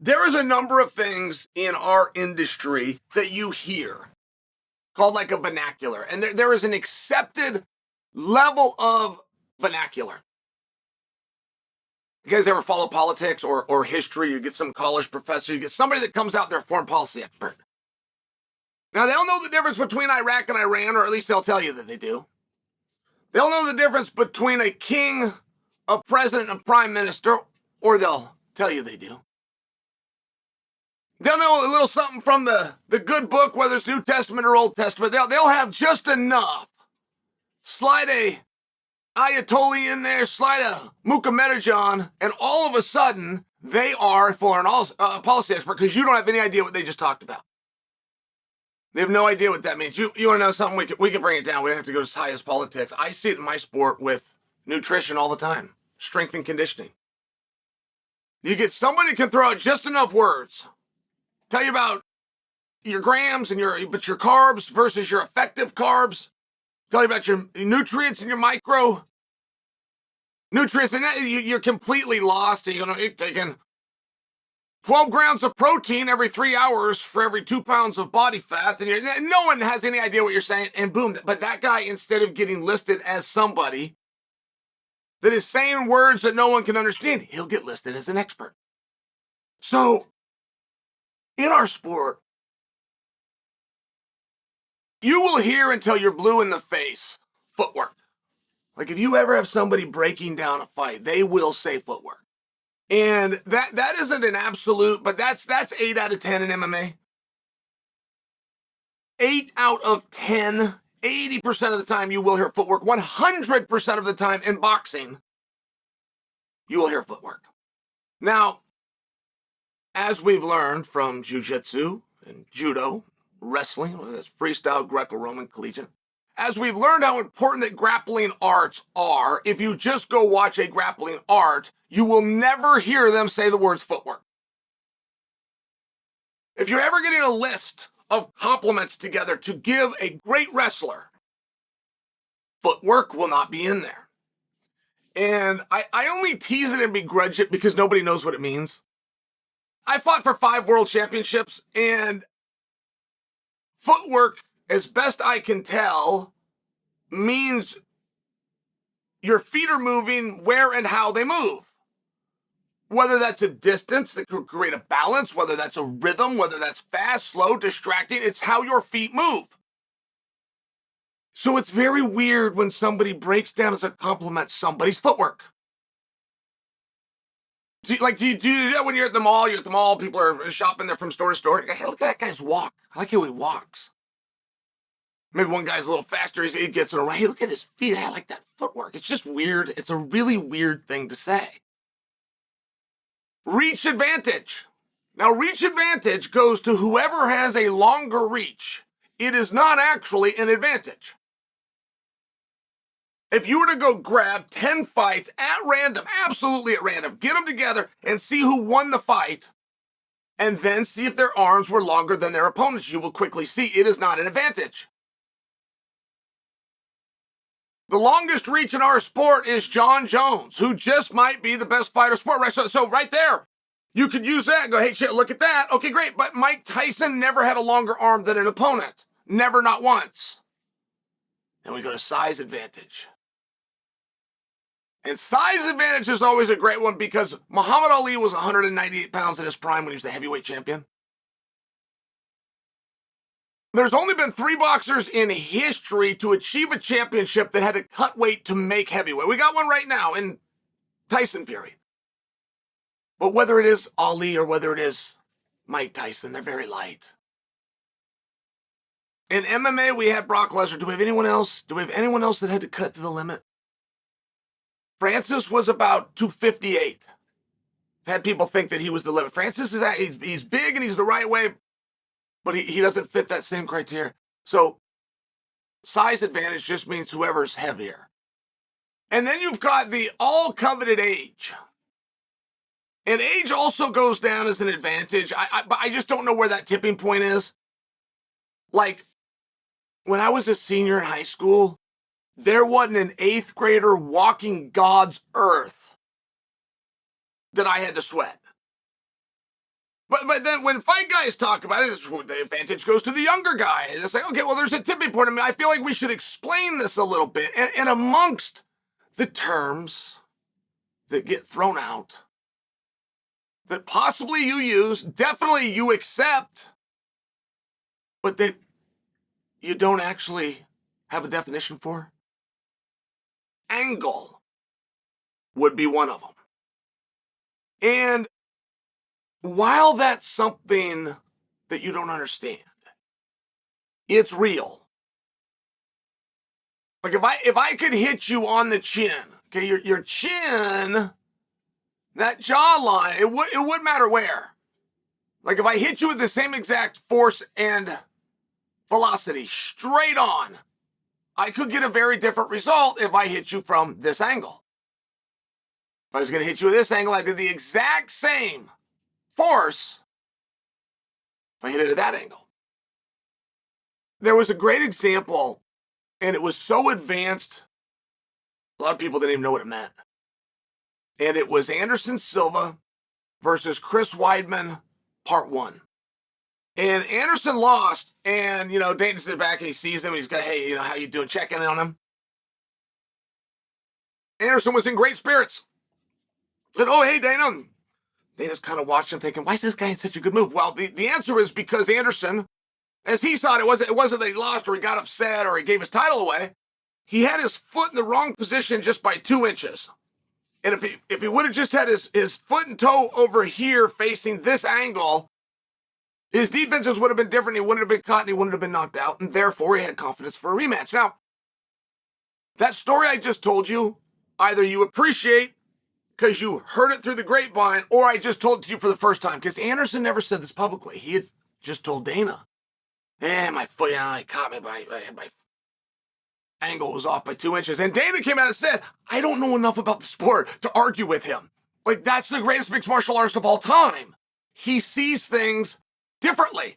There is a number of things in our industry that you hear called like a vernacular. And there is an accepted level of vernacular. You guys ever follow politics or history? You get some college professor, you get somebody that comes out, they're a foreign policy expert. Now, they'll know the difference between Iraq and Iran, or at least they'll tell you that they do. They'll know the difference between a king, a president, and prime minister, or they'll tell you they do. They'll know a little something from the good book, whether it's New Testament or Old Testament. They'll have just enough. Slide a Ayatollah in there, slide a Mukhammedajan, and all of a sudden, they are a foreign policy expert because you don't have any idea what they just talked about. They have no idea what that means. You want to know something? We can bring it down. We don't have to go as high as politics. I see it in my sport with nutrition all the time, strength and conditioning. You get somebody who can throw out just enough words, tell you about your grams and your carbs versus your effective carbs, tell you about your nutrients and your micro nutrients, and you're completely lost. You're taking 12 grams of protein every 3 hours for every 2 pounds of body fat, and no one has any idea what you're saying, and boom. But that guy, instead of getting listed as somebody that is saying words that no one can understand, he'll get listed as an expert. So, in our sport, you will hear until you're blue in the face, footwork. Like if you ever have somebody breaking down a fight, they will say footwork. And that isn't an absolute, but that's 8 out of 10 in MMA. 8 out of 10, 80% of the time you will hear footwork. 100% of the time in boxing, you will hear footwork. Now, as we've learned from jiu-jitsu and judo, wrestling, whether that's freestyle, Greco-Roman, collegiate, as we've learned how important that grappling arts are, if you just go watch a grappling art, you will never hear them say the words footwork. If you're ever getting a list of compliments together to give a great wrestler, footwork will not be in there. And I only tease it and begrudge it because nobody knows what it means. I fought for 5 world championships, and footwork, as best I can tell, means your feet are moving where and how they move. Whether that's a distance that could create a balance, whether that's a rhythm, whether that's fast, slow, distracting, it's how your feet move. So it's very weird when somebody breaks down as a compliment somebody's footwork. Do you do that when you're at the mall? You're at the mall, people are shopping there from store to store. Hey, look at that guy's walk. I like how he walks. Maybe one guy's a little faster, he gets in a right. Hey, look at his feet. I like that footwork. It's just weird. It's a really weird thing to say. Reach advantage. Now, reach advantage goes to whoever has a longer reach. It is not actually an advantage. If you were to go grab 10 fights at random, absolutely at random, get them together and see who won the fight, and then see if their arms were longer than their opponents, you will quickly see it is not an advantage. The longest reach in our sport is Jon Jones, who just might be the best fighter sport. Right? So right there, you could use that and go, hey, shit, look at that. Okay, great. But Mike Tyson never had a longer arm than an opponent. Never, not once. Then we go to size advantage. And size advantage is always a great one because Muhammad Ali was 198 pounds in his prime when he was the heavyweight champion. There's only been 3 boxers in history to achieve a championship that had to cut weight to make heavyweight. We got one right now in Tyson Fury. But whether it is Ali or whether it is Mike Tyson, they're very light. In MMA, we had Brock Lesnar. Do we have anyone else? Do we have anyone else that had to cut to the limit? Francis was about 258. I've had people think that he was the limit. Francis is he's big and he's the right way, but he doesn't fit that same criteria. So size advantage just means whoever's heavier. And then you've got the all-coveted age. And age also goes down as an advantage. But I just don't know where that tipping point is. Like, when I was a senior in high school, there wasn't an 8th grader walking God's earth that I had to sweat. but then when fight guys talk about it, the advantage goes to the younger guy. And it's like, okay, well, there's a tipping point. I mean, I feel like we should explain this a little bit. And amongst the terms that get thrown out, that possibly you use, definitely you accept, but that you don't actually have a definition for, angle would be one of them. And while that's something that you don't understand, it's real. Like if I could hit you on the chin, okay, your chin, that jawline, it wouldn't matter where. Like if I hit you with the same exact force and velocity straight on, I could get a very different result if I hit you from this angle. If I was going to hit you with this angle, I did the exact same force if I hit it at that angle. There was a great example, and it was so advanced, a lot of people didn't even know what it meant. And it was Anderson Silva versus Chris Weidman, part 1. And Anderson lost, and, Dana's in the back, and he sees him, and he's got, hey, how you doing? Checking in on him. Anderson was in great spirits. Said, oh, hey, Dana. Dana's kind of watching him thinking, why is this guy in such a good move? Well, the answer is because Anderson, as he saw it, it wasn't that he lost or he got upset or he gave his title away. He had his foot in the wrong position just by 2 inches. And if he would have just had his foot and toe over here facing this angle, his defenses would have been different. He wouldn't have been caught and he wouldn't have been knocked out. And therefore, he had confidence for a rematch. Now, that story I just told you, either you appreciate because you heard it through the grapevine, or I just told it to you for the first time. Because Anderson never said this publicly. He had just told Dana, my foot, he caught me, but my angle was off by 2 inches. And Dana came out and said, I don't know enough about the sport to argue with him. Like, that's the greatest mixed martial artist of all time. He sees things differently.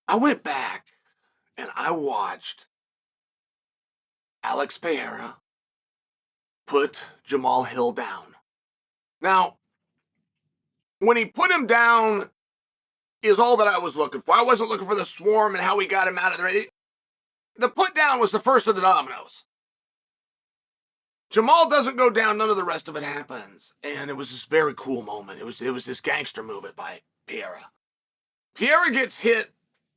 I went back and I watched Alex Pereira put Jamahal Hill down. Now, when he put him down is all that I was looking for. I wasn't looking for the swarm and how he got him out of there. The put down was the first of the dominoes. Jamahal doesn't go down, none of the rest of it happens. And it was this very cool moment. It was this gangster movement by Pereira. Pereira gets hit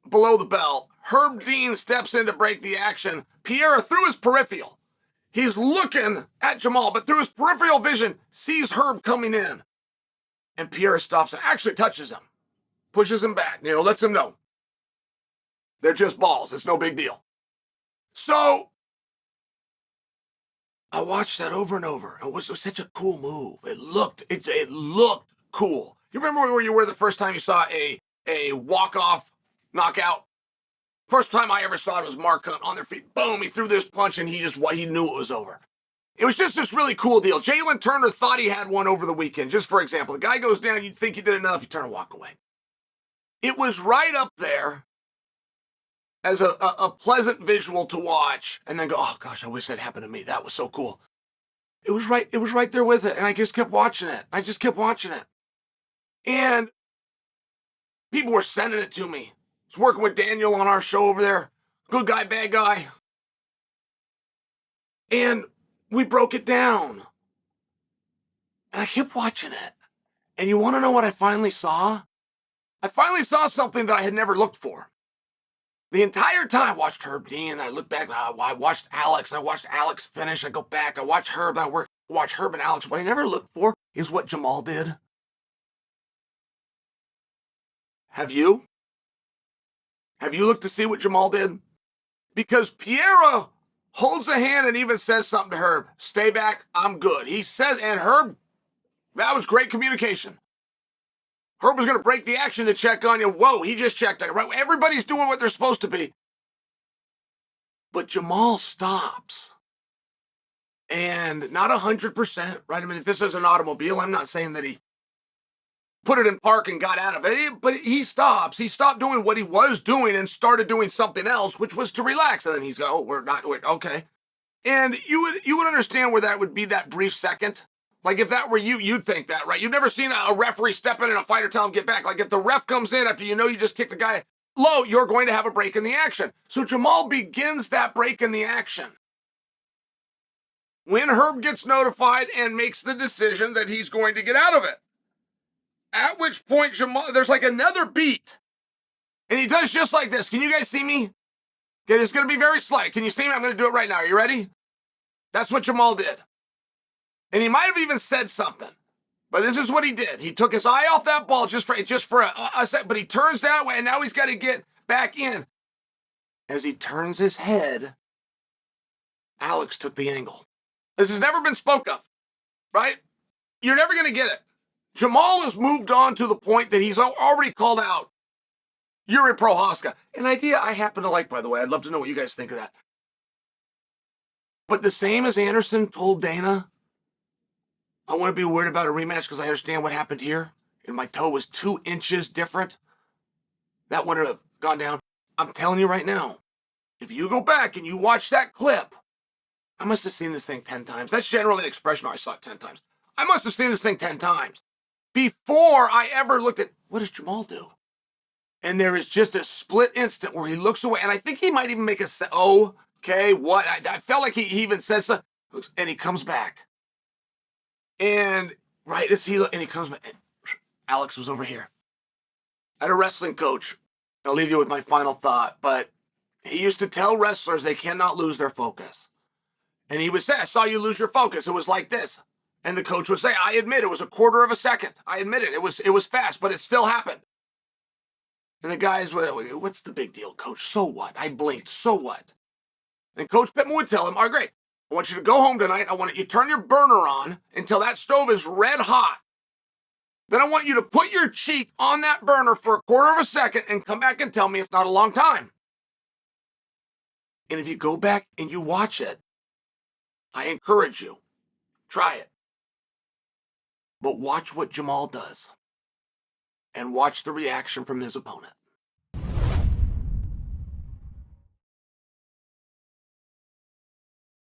below the belt. Herb Dean steps in to break the action. Pereira, through his peripheral, he's looking at Jamahal, but through his peripheral vision, sees Herb coming in. And Pereira stops and actually touches him. Pushes him back, lets him know. They're just balls. It's no big deal. So, I watched that over and over. It was such a cool move. It looked cool. You remember where you were the first time you saw a walk-off knockout? First time I ever saw it was Mark Hunt on their feet. Boom, he threw this punch and he knew it was over. It was just this really cool deal. Jalen Turner thought he had one over the weekend. Just for example, the guy goes down, you'd think he did enough, you turn and walk away. It was right up there as a pleasant visual to watch and then go, oh gosh, I wish that happened to me. That was so cool. It was right there with it. And I just kept watching it. And people were sending it to me. I was working with Daniel on our show over there. Good guy, bad guy. And we broke it down. And I kept watching it. And you want to know what I finally saw? I finally saw something that I had never looked for. The entire time I watched Herb Dean, and I looked back, and I watched Alex. I watched Alex finish. I go back. I watch Herb. I watch Herb and Alex. What I never looked for is what Jamahal did. Have you? Have you looked to see what Jamahal did? Because Pereira holds a hand and even says something to Herb. Stay back. I'm good. He says, and Herb, that was great communication. Herb was going to break the action to check on you. Whoa, he just checked on you. Right? Everybody's doing what they're supposed to be. But Jamahal stops. And not 100%, right? I mean, if this is an automobile, I'm not saying that he put it in park and got out of it, but he stops. He stopped doing what he was doing and started doing something else, which was to relax. And then he's go, oh, we're okay. And you would understand where that would be that brief second. Like if that were you, you'd think that, right? You've never seen a referee step in and a fighter tell him get back. Like if the ref comes in after you know you just kicked the guy low, you're going to have a break in the action. So Jamahal begins that break in the action when Herb gets notified and makes the decision that he's going to get out of it. At which point Jamahal, there's like another beat. And he does just like this. Can you guys see me? Okay, it's going to be very slight. Can you see me? I'm going to do it right now. Are you ready? That's what Jamahal did. And he might have even said something. But this is what he did. He took his eye off that ball just for a second. But he turns that way, and now he's got to get back in. As he turns his head, Alex took the angle. This has never been spoke of, right? You're never going to get it. Jamahal has moved on to the point that he's already called out Yuri Prochazka. An idea I happen to like, by the way. I'd love to know what you guys think of that. But the same as Anderson told Dana, I want to be worried about a rematch because I understand what happened here. And my toe was 2 inches different. That wouldn't have gone down. I'm telling you right now, if you go back and you watch that clip, I must have seen this thing 10 times. That's generally the expression. I saw it 10 times. I must have seen this thing 10 times before I ever looked at, what does Jamahal do? And there is just a split instant where he looks away. And I think he might even make a, okay, what? I felt like he even said something. And he comes back. And right as he comes back, Alex was over here. I had a wrestling coach. I'll leave you with my final thought, but he used to tell wrestlers they cannot lose their focus. And he would say, I saw you lose your focus. It was like this. And the coach would say, I admit it was a quarter of a second. I admit it. It was fast, but it still happened. And the guys would, what's the big deal, coach? So what? I blinked. So what? And Coach Pittman would tell him, all right, great. I want you to go home tonight. I want you to turn your burner on until that stove is red hot. Then I want you to put your cheek on that burner for a quarter of a second and come back and tell me it's not a long time. And if you go back and you watch it, I encourage you, try it. But watch what Jamahal does and watch the reaction from his opponent.